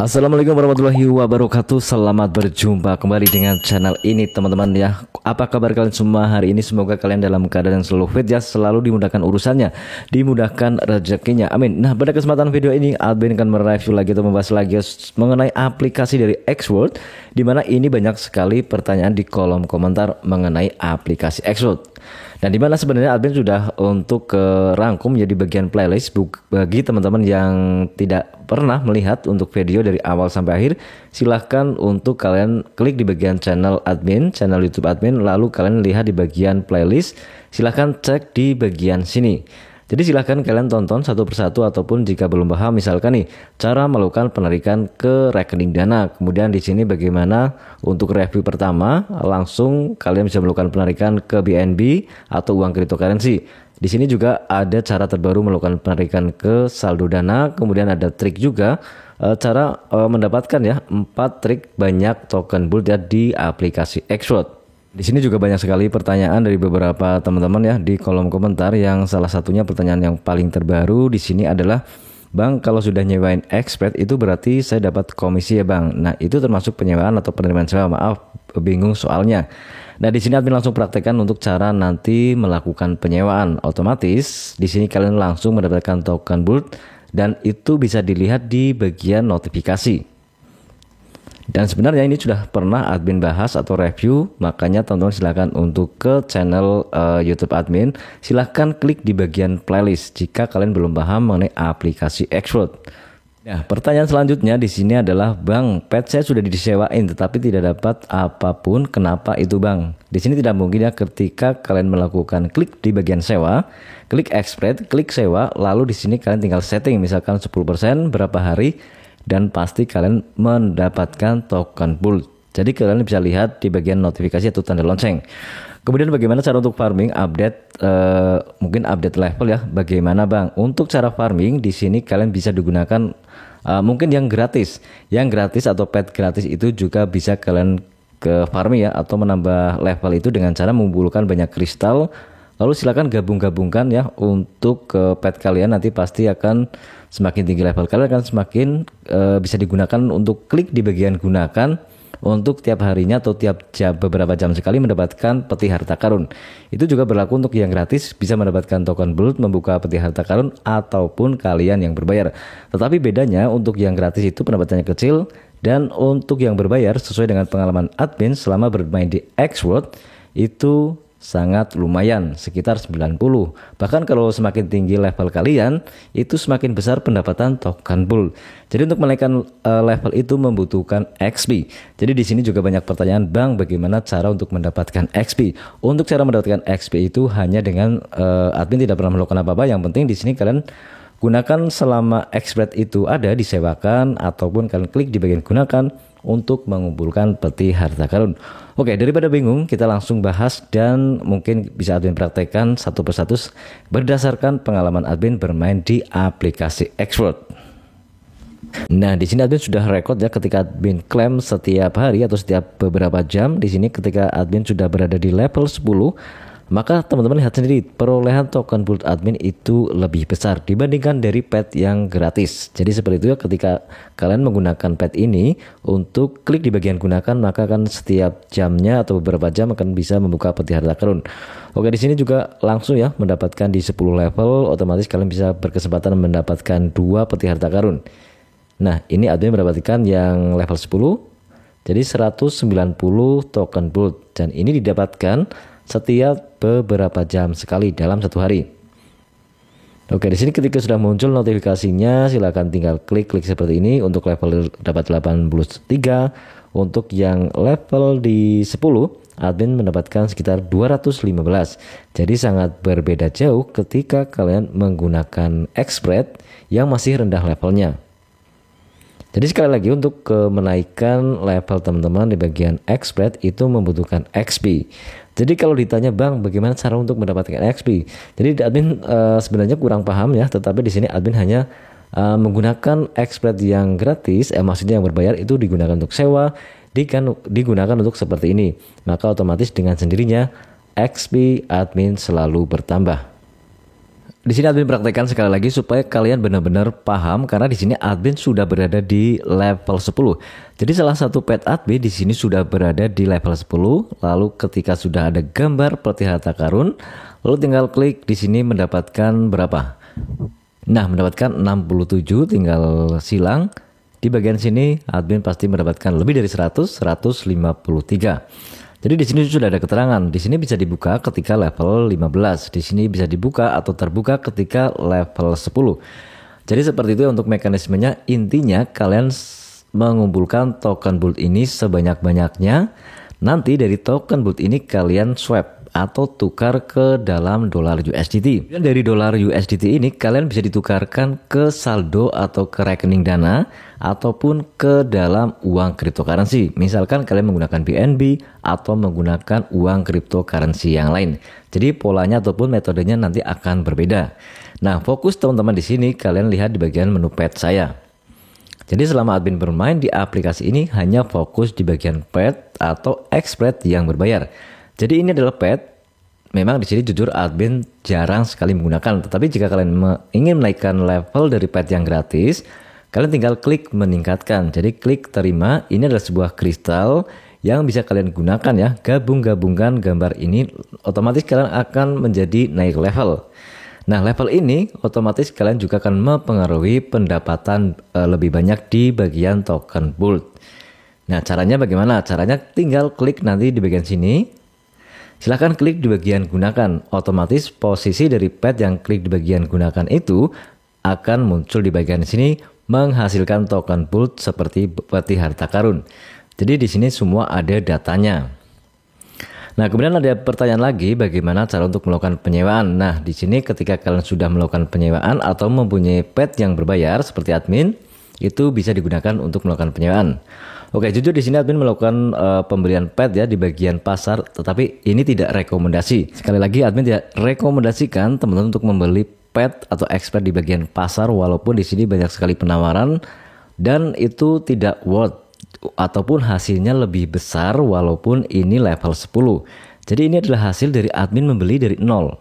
Assalamualaikum warahmatullahi wabarakatuh. Selamat berjumpa kembali dengan channel ini teman-teman ya. Apa kabar kalian semua hari ini? Semoga kalian dalam keadaan yang selalu fit ya, selalu dimudahkan urusannya, dimudahkan rezekinya, amin. Nah, pada kesempatan video ini admin akan mereview lagi atau membahas lagi mengenai aplikasi dari Xworld, dimana ini banyak sekali pertanyaan di kolom komentar mengenai aplikasi Xworld. Dan dimana sebenarnya admin sudah untuk rangkum menjadi bagian playlist bagi teman-teman yang tidak pernah melihat untuk video dari awal sampai akhir. Silahkan untuk kalian klik di bagian channel admin, channel YouTube admin, lalu kalian lihat di bagian playlist. Silahkan cek di bagian sini. Jadi silahkan kalian tonton satu persatu, ataupun jika belum paham misalkan nih cara melakukan penarikan ke rekening Dana. Kemudian di sini bagaimana untuk review pertama langsung kalian bisa melakukan penarikan ke BNB atau uang cryptocurrency. Di sini juga ada cara terbaru melakukan penarikan ke saldo Dana. Kemudian ada trik juga cara mendapatkan ya 4 trik banyak token bull ya di aplikasi Xworld. Di sini juga banyak sekali pertanyaan dari beberapa teman-teman ya di kolom komentar, yang salah satunya pertanyaan yang paling terbaru di sini adalah, "Bang, kalau sudah nyewain Xpred itu berarti saya dapat komisi ya, Bang?" Nah, itu termasuk penyewaan atau penerimaan sewa? Maaf, bingung soalnya. Nah, di sini admin langsung praktekkan untuk cara nanti melakukan penyewaan. Otomatis di sini kalian langsung mendapatkan token bull dan itu bisa dilihat di bagian notifikasi. Dan sebenarnya ini sudah pernah admin bahas atau review, makanya teman-teman silahkan untuk ke channel YouTube admin, silahkan klik di bagian playlist jika kalian belum paham mengenai aplikasi Xworld. Nah, pertanyaan selanjutnya di sini adalah, "Bang, pet saya sudah disewain tetapi tidak dapat apapun, kenapa itu, Bang?" Di sini tidak mungkin ya, ketika kalian melakukan klik di bagian sewa, klik Xpred, klik sewa, lalu di sini kalian tinggal setting misalkan 10% berapa hari, dan pasti kalian mendapatkan token bull. Jadi kalian bisa lihat di bagian notifikasi atau tanda lonceng. Kemudian bagaimana cara untuk farming, update mungkin update level ya. Bagaimana, Bang? Untuk cara farming di sini kalian bisa digunakan mungkin yang gratis. Yang gratis atau pet gratis itu juga bisa kalian ke farming ya, atau menambah level itu dengan cara mengumpulkan banyak kristal. Lalu silakan gabung-gabungkan ya untuk pet kalian, nanti pasti akan semakin tinggi level kalian akan semakin bisa digunakan untuk klik di bagian gunakan untuk tiap harinya atau tiap jam, beberapa jam sekali mendapatkan peti harta karun. Itu juga berlaku untuk yang gratis, bisa mendapatkan token bull, membuka peti harta karun, ataupun kalian yang berbayar. Tetapi bedanya untuk yang gratis itu pendapatannya kecil, dan untuk yang berbayar sesuai dengan pengalaman admin selama bermain di Xworld itu sangat lumayan, sekitar 90. Bahkan kalau semakin tinggi level kalian, itu semakin besar pendapatan token bull. Jadi untuk menaikkan level itu membutuhkan XP. Jadi di sini juga banyak pertanyaan, "Bang, bagaimana cara untuk mendapatkan XP?" Untuk cara mendapatkan XP itu hanya dengan admin tidak pernah melakukan apa-apa. Yang penting di sini kalian gunakan selama Xpred itu ada, disewakan, ataupun kalian klik di bagian gunakan untuk mengumpulkan peti harta karun. Oke, daripada bingung, kita langsung bahas dan mungkin bisa admin praktekkan satu persatu berdasarkan pengalaman admin bermain di aplikasi Xworld. Nah, di sini admin sudah rekod ya, ketika admin klaim setiap hari atau setiap beberapa jam. Di sini ketika admin sudah berada di level 10, maka teman-teman lihat sendiri perolehan token bull admin itu lebih besar dibandingkan dari pet yang gratis. Jadi seperti itu ya, ketika kalian menggunakan pet ini untuk klik di bagian gunakan, maka akan setiap jamnya atau beberapa jam akan bisa membuka peti harta karun. Oke, di sini juga langsung ya mendapatkan di 10 level, otomatis kalian bisa berkesempatan mendapatkan 2 peti harta karun. Nah, ini admin mendapatkan yang level 10, jadi 190 token bull, dan ini didapatkan setiap beberapa jam sekali dalam satu hari. Oke, di sini ketika sudah muncul notifikasinya, silakan tinggal klik seperti ini. Untuk level dapat 83, untuk yang level di 10 admin mendapatkan sekitar 215. Jadi sangat berbeda jauh ketika kalian menggunakan Xpred yang masih rendah levelnya. Jadi sekali lagi untuk menaikkan level teman-teman di bagian Xpred itu membutuhkan XP. Jadi kalau ditanya, "Bang, bagaimana cara untuk mendapatkan XP?" Jadi admin sebenarnya kurang paham ya, tetapi di sini admin hanya menggunakan Xpred yang gratis, maksudnya yang berbayar itu digunakan untuk sewa, digunakan untuk seperti ini. Maka otomatis dengan sendirinya XP admin selalu bertambah. Di sini admin praktekkan sekali lagi supaya kalian benar-benar paham, karena di sini admin sudah berada di level 10. Jadi salah satu pet admin di sini sudah berada di level 10. Lalu ketika sudah ada gambar peti harta karun, lalu tinggal klik di sini mendapatkan berapa? Nah, mendapatkan 67, tinggal silang. Di bagian sini admin pasti mendapatkan lebih dari 100, 153. Jadi di sini sudah ada keterangan. Di sini bisa dibuka ketika level 15. Di sini bisa dibuka atau terbuka ketika level 10. Jadi seperti itu untuk mekanismenya. Intinya kalian mengumpulkan token Bolt ini sebanyak-banyaknya. Nanti dari token Bolt ini kalian swap atau tukar ke dalam dolar USDT. Dan dari dolar USDT ini kalian bisa ditukarkan ke saldo atau ke rekening dana ataupun ke dalam uang cryptocurrency. Misalkan kalian menggunakan BNB atau menggunakan uang cryptocurrency yang lain. Jadi polanya ataupun metodenya nanti akan berbeda. Nah, fokus teman-teman di sini kalian lihat di bagian menu pet saya. Jadi selama admin bermain di aplikasi ini hanya fokus di bagian pet atau expert yang berbayar. Jadi ini adalah pet. Memang di sini jujur admin jarang sekali menggunakan. Tetapi jika kalian ingin menaikkan level dari pet yang gratis, kalian tinggal klik meningkatkan. Jadi klik terima. Ini adalah sebuah kristal yang bisa kalian gunakan ya. Gabungkan gambar ini, otomatis kalian akan menjadi naik level. Nah, level ini otomatis kalian juga akan mempengaruhi pendapatan lebih banyak di bagian token Bolt. Nah, caranya bagaimana? Caranya tinggal klik nanti di bagian sini. Silahkan klik di bagian gunakan. Otomatis posisi dari pet yang klik di bagian gunakan itu akan muncul di bagian sini menghasilkan token Bolt seperti peti harta karun. Jadi di sini semua ada datanya. Nah, kemudian ada pertanyaan lagi, bagaimana cara untuk melakukan penyewaan? Nah, di sini ketika kalian sudah melakukan penyewaan atau mempunyai pet yang berbayar seperti admin, itu bisa digunakan untuk melakukan penyewaan. Oke, jujur di sini admin melakukan pembelian pet ya di bagian pasar, tetapi ini tidak rekomendasi. Sekali lagi admin tidak rekomendasikan teman-teman untuk membeli pet atau expert di bagian pasar, walaupun di sini banyak sekali penawaran dan itu tidak worth ataupun hasilnya lebih besar walaupun ini level 10. Jadi ini adalah hasil dari admin membeli dari 0.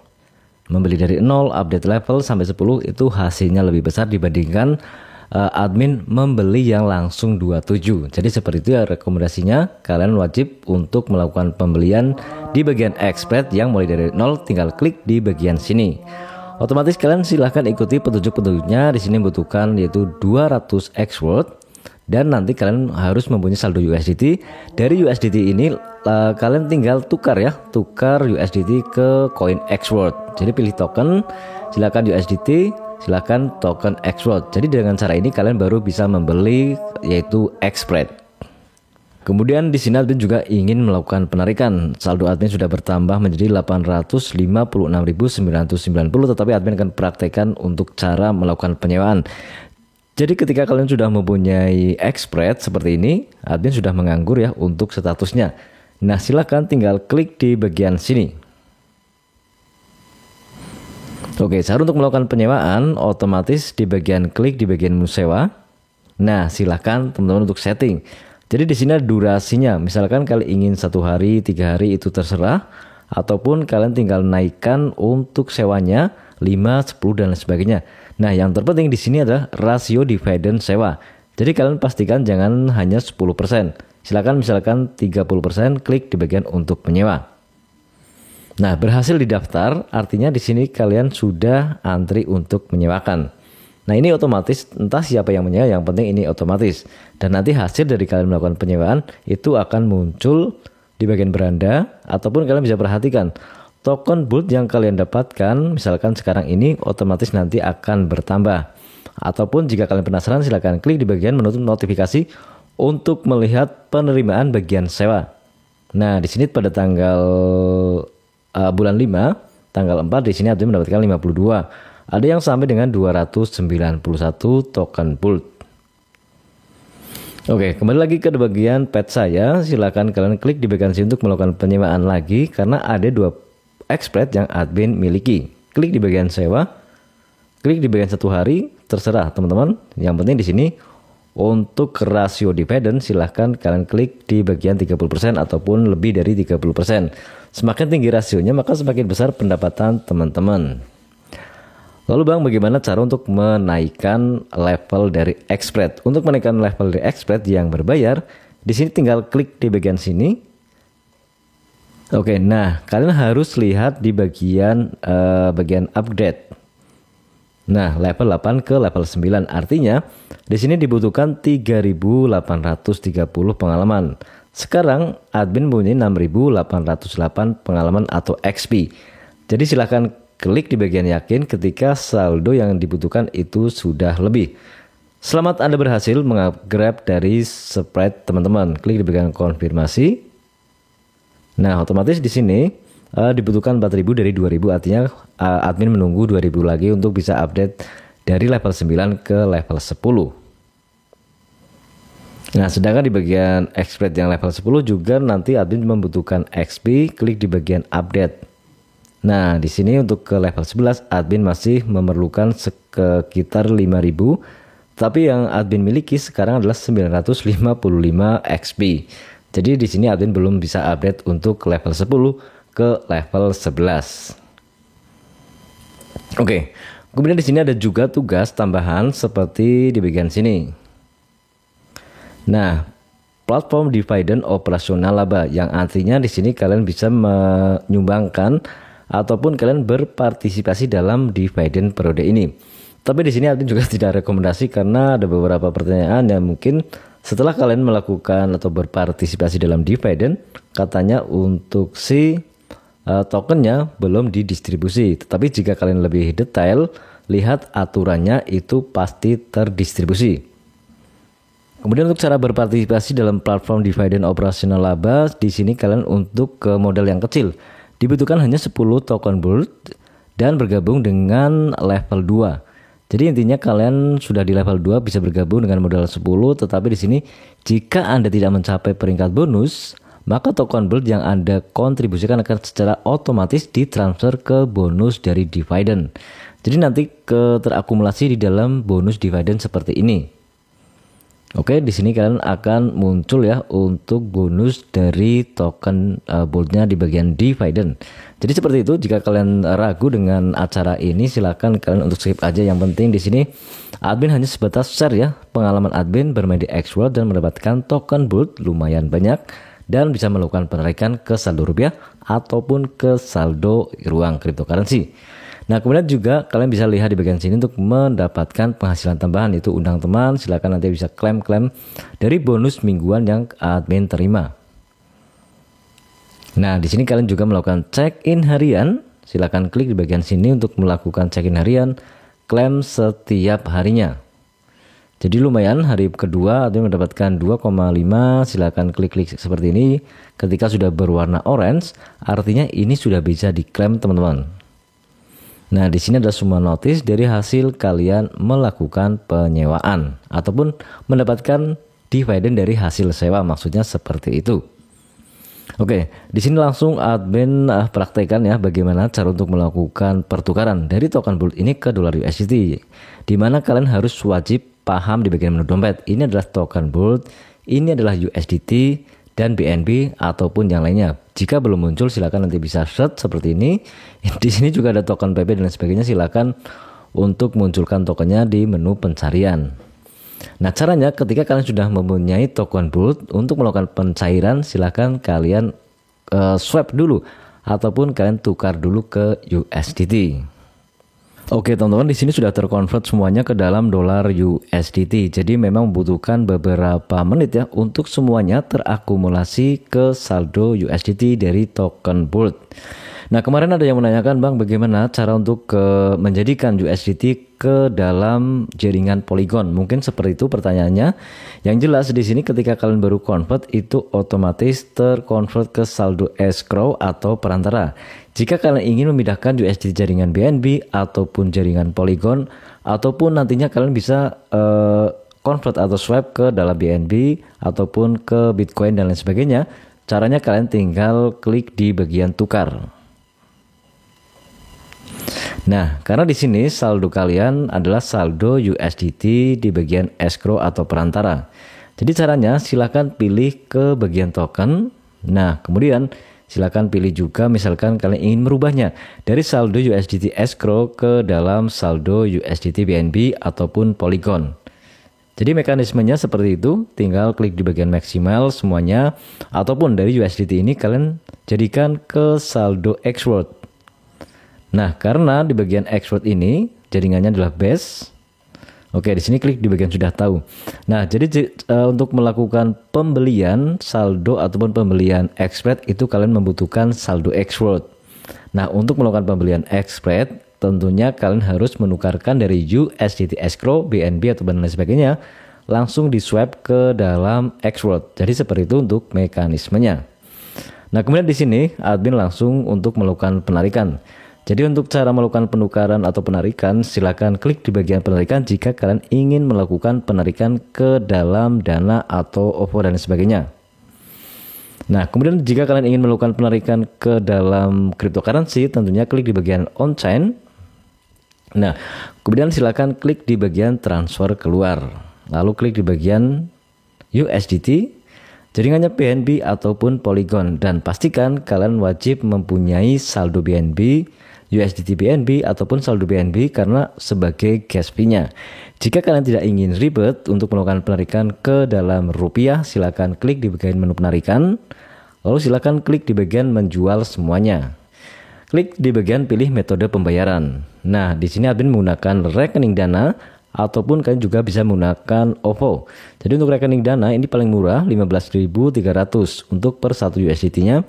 Membeli dari 0 update level sampai 10 itu hasilnya lebih besar dibandingkan admin membeli yang langsung 27. Jadi seperti itu ya rekomendasinya. Kalian wajib untuk melakukan pembelian di bagian expert yang mulai dari 0, tinggal klik di bagian sini. Otomatis kalian silahkan ikuti petunjuk-petunjuknya. Di sini membutuhkan yaitu 200 X-Word dan nanti kalian harus mempunyai saldo USDT. Dari USDT ini kalian tinggal tukar ya, tukar USDT ke koin X-Word. Jadi pilih token, silakan USDT, silakan token X-Word. Jadi dengan cara ini kalian baru bisa membeli yaitu X-Spread. Kemudian di sini admin juga ingin melakukan penarikan. Saldo admin sudah bertambah menjadi 856.990, tetapi admin akan praktekkan untuk cara melakukan penyewaan. Jadi ketika kalian sudah mempunyai X-Spread seperti ini, admin sudah menganggur ya untuk statusnya. Nah, silakan tinggal klik di bagian sini. Oke, cara untuk melakukan penyewaan otomatis di bagian klik di bagian menu sewa. Nah, silahkan teman-teman untuk setting. Jadi di sini durasinya, misalkan kalian ingin 1 hari, 3 hari itu terserah, ataupun kalian tinggal naikkan untuk sewanya 5, 10 dan lain sebagainya. Nah, yang terpenting di sini adalah rasio dividen sewa. Jadi kalian pastikan jangan hanya 10%. Silakan misalkan 30%, klik di bagian untuk menyewa. Nah, berhasil didaftar, artinya di sini kalian sudah antri untuk menyewakan. Nah, ini otomatis, entah siapa yang menyewa, yang penting ini otomatis. Dan nanti hasil dari kalian melakukan penyewaan itu akan muncul di bagian beranda, ataupun kalian bisa perhatikan token Bolt yang kalian dapatkan, misalkan sekarang ini otomatis nanti akan bertambah. Ataupun jika kalian penasaran, silakan klik di bagian menutup notifikasi untuk melihat penerimaan bagian sewa. Nah, di sini pada tanggal bulan 5, tanggal 4 di sini admin mendapatkan 52. Ada yang sampai dengan 291 token Bolt. Oke, kembali lagi ke bagian pet saya. Silakan kalian klik di bagian sini untuk melakukan penyewaan lagi karena ada 2 X-Spread yang admin miliki. Klik di bagian sewa, klik di bagian 1 hari, terserah teman-teman. Yang penting di sini untuk rasio dividen silahkan kalian klik di bagian 30% ataupun lebih dari 30%. Semakin tinggi rasionya maka semakin besar pendapatan teman-teman. Lalu Bang, bagaimana cara untuk menaikkan level dari Xspread? Untuk menaikkan level dari Xspread yang berbayar, di sini tinggal klik di bagian sini. Oke, nah kalian harus lihat di bagian upgrade. Nah, level 8 ke level 9 artinya di sini dibutuhkan 3.830 pengalaman. Sekarang admin punya 6.808 pengalaman atau XP. Jadi silahkan klik di bagian yakin ketika saldo yang dibutuhkan itu sudah lebih. Selamat Anda berhasil mengupgrade dari spread teman-teman. Klik di bagian konfirmasi. Nah, otomatis di sini dibutuhkan 4.000 dari 2.000, artinya admin menunggu 2.000 lagi untuk bisa update dari level 9 ke level 10. Nah, sedangkan di bagian Xspread yang level 10 juga nanti admin membutuhkan XP, klik di bagian update. Nah, di sini untuk ke level 11 admin masih memerlukan sekitar 5.000, tapi yang admin miliki sekarang adalah 955 XP. Jadi di sini admin belum bisa update untuk level 10 ke level 11. Oke. Kemudian di sini ada juga tugas tambahan seperti di bagian sini. Nah, platform dividend operasional laba yang artinya di sini kalian bisa menyumbangkan ataupun kalian berpartisipasi dalam dividen periode ini. Tapi di sini admin juga tidak rekomendasi karena ada beberapa pertanyaan yang mungkin setelah kalian melakukan atau berpartisipasi dalam dividen, katanya untuk si tokennya belum didistribusi. Tetapi jika kalian lebih detail, lihat aturannya itu pasti terdistribusi. Kemudian untuk cara berpartisipasi dalam platform dividen operasional laba, di sini kalian untuk ke modal yang kecil dibutuhkan hanya 10 token Bolt dan bergabung dengan level 2. Jadi intinya kalian sudah di level 2 bisa bergabung dengan modal 10, tetapi di sini jika Anda tidak mencapai peringkat bonus, maka token Bolt yang Anda kontribusikan akan secara otomatis ditransfer ke bonus dari dividen. Jadi nanti terakumulasi di dalam bonus dividen seperti ini. Oke, di sini kalian akan muncul ya untuk bonus dari token Boltnya di bagian dividen. Jadi seperti itu. Jika kalian ragu dengan acara ini, silakan kalian untuk skip aja. Yang penting di sini admin hanya sebatas share ya pengalaman admin bermain di Xworld dan mendapatkan token Bolt lumayan banyak dan bisa melakukan penarikan ke saldo rupiah ataupun ke saldo ruang cryptocurrency. Nah, kemudian juga kalian bisa lihat di bagian sini untuk mendapatkan penghasilan tambahan, itu undang teman. Silakan nanti bisa klaim dari bonus mingguan yang admin terima. Nah, di sini kalian juga melakukan check-in harian. Silakan klik di bagian sini untuk melakukan check-in harian, klaim setiap harinya. Jadi lumayan, hari kedua admin mendapatkan 2,5. Silakan klik seperti ini. Ketika sudah berwarna orange, artinya ini sudah bisa diklaim teman-teman. Nah, di sini ada semua notis dari hasil kalian melakukan penyewaan ataupun mendapatkan dividen dari hasil sewa, maksudnya seperti itu. Oke, di sini langsung admin praktekkan ya bagaimana cara untuk melakukan pertukaran dari token Bolt ini ke dolar USDT. Di mana kalian harus wajib paham di bagian menu dompet. Ini adalah token Bolt, ini adalah USDT dan BNB ataupun yang lainnya. Jika belum muncul, silakan nanti bisa search seperti ini. Di sini juga ada token PP dan sebagainya. Silakan untuk munculkan tokennya di menu pencarian. Nah, caranya ketika kalian sudah mempunyai token Bolt, untuk melakukan pencairan silakan kalian swap dulu ataupun kalian tukar dulu ke USDT. Oke teman-teman, di sini sudah terkonvert semuanya ke dalam dolar USDT. Jadi memang membutuhkan beberapa menit ya untuk semuanya terakumulasi ke saldo USDT dari token Bolt. Nah, kemarin ada yang menanyakan, Bang, bagaimana cara untuk menjadikan USDT ke dalam jaringan Polygon? Mungkin seperti itu pertanyaannya. Yang jelas di sini ketika kalian baru convert itu otomatis terkonvert ke saldo escrow atau perantara. Jika kalian ingin memindahkan USDT jaringan BNB ataupun jaringan Polygon, ataupun nantinya kalian bisa convert atau swap ke dalam BNB ataupun ke Bitcoin dan lain sebagainya, caranya kalian tinggal klik di bagian tukar. Nah, karena di sini saldo kalian adalah saldo USDT di bagian escrow atau perantara. Jadi caranya silakan pilih ke bagian token. Nah, kemudian Silakan pilih juga misalkan kalian ingin merubahnya dari saldo USDT escrow ke dalam saldo USDT BNB ataupun Polygon. Jadi mekanismenya seperti itu, tinggal klik di bagian maksimal semuanya, ataupun dari USDT ini kalian jadikan ke saldo Xrd. Nah, karena di bagian Xrd ini jaringannya adalah base. Oke, di sini klik di bagian sudah tahu. Nah, jadi untuk melakukan pembelian saldo ataupun pembelian Xrd itu kalian membutuhkan saldo Xrd. Nah, untuk melakukan pembelian Xrd tentunya kalian harus menukarkan dari USDT escrow, BNB atau dan lain sebagainya langsung di swap ke dalam Xrd. Jadi seperti itu untuk mekanismenya. Nah, kemudian di sini admin langsung untuk melakukan penarikan. Jadi untuk cara melakukan penukaran atau penarikan, silakan klik di bagian penarikan jika kalian ingin melakukan penarikan ke dalam Dana atau OVO dan sebagainya. Nah, kemudian jika kalian ingin melakukan penarikan ke dalam cryptocurrency, tentunya klik di bagian on-chain. Nah, kemudian silakan klik di bagian transfer keluar. Lalu klik di bagian USDT, jaringannya BNB ataupun Polygon. Dan pastikan kalian wajib mempunyai saldo BNB, USDT BNB ataupun saldo BNB karena sebagai gas fee-nya. Jika kalian tidak ingin ribet untuk melakukan penarikan ke dalam rupiah, silakan klik di bagian menu penarikan. Lalu silakan klik di bagian menjual semuanya. Klik di bagian pilih metode pembayaran. Nah, di sini admin menggunakan rekening Dana ataupun kalian juga bisa menggunakan OVO. Jadi untuk rekening Dana ini paling murah 15.300 untuk per 1 USDT-nya.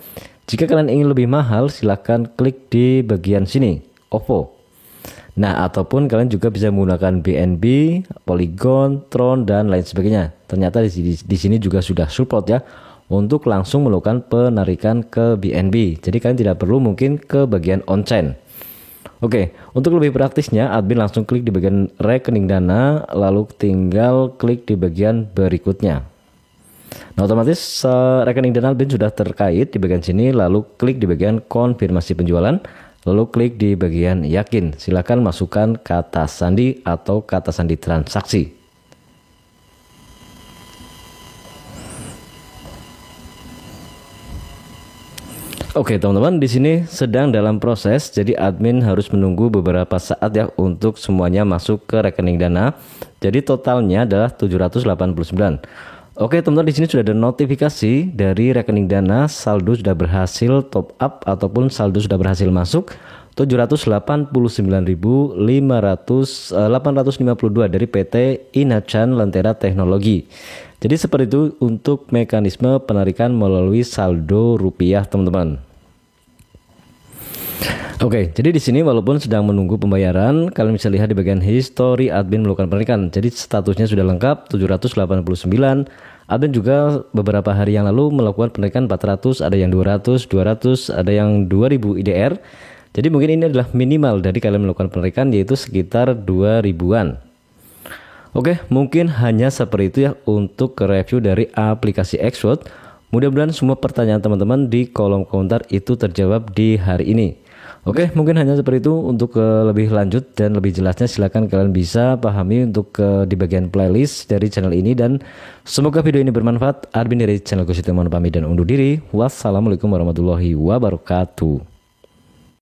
Jika kalian ingin lebih mahal, silahkan klik di bagian sini, OVO. Nah, ataupun kalian juga bisa menggunakan BNB, Polygon, Tron dan lain sebagainya. Ternyata di sini juga sudah support ya untuk langsung melakukan penarikan ke BNB. Jadi kalian tidak perlu mungkin ke bagian on-chain. Oke, untuk lebih praktisnya admin langsung klik di bagian rekening Dana, lalu tinggal klik di bagian berikutnya. Nah, otomatis rekening Dana admin sudah terkait di bagian sini, lalu klik di bagian konfirmasi penjualan, lalu klik di bagian yakin. Silakan masukkan kata sandi atau kata sandi transaksi. Oke teman-teman, di sini sedang dalam proses, jadi admin harus menunggu beberapa saat ya untuk semuanya masuk ke rekening Dana. Jadi totalnya adalah 789. Oke teman-teman, di sini sudah ada notifikasi dari rekening Dana, saldo sudah berhasil top up ataupun saldo sudah berhasil masuk 789.852 dari PT Inachan Lentera Teknologi. Jadi seperti itu untuk mekanisme penarikan melalui saldo rupiah teman-teman. Oke, jadi di sini walaupun sedang menunggu pembayaran, kalian bisa lihat di bagian history admin melakukan penarikan. Jadi statusnya sudah lengkap 789. Admin juga beberapa hari yang lalu melakukan penarikan 400, ada yang 200, ada yang 2000 IDR. Jadi mungkin ini adalah minimal dari kalian melakukan penarikan, yaitu sekitar 2000-an. Oke, mungkin hanya seperti itu ya untuk review dari aplikasi Xrd. Mudah-mudahan semua pertanyaan teman-teman di kolom komentar itu terjawab di hari ini. Oke, mungkin hanya seperti itu. Untuk lebih lanjut dan lebih jelasnya silahkan kalian bisa pahami untuk di bagian playlist dari channel ini. Dan semoga video ini bermanfaat. Admin dari channel Kusito mohon pamit dan undur diri. Wassalamualaikum warahmatullahi wabarakatuh.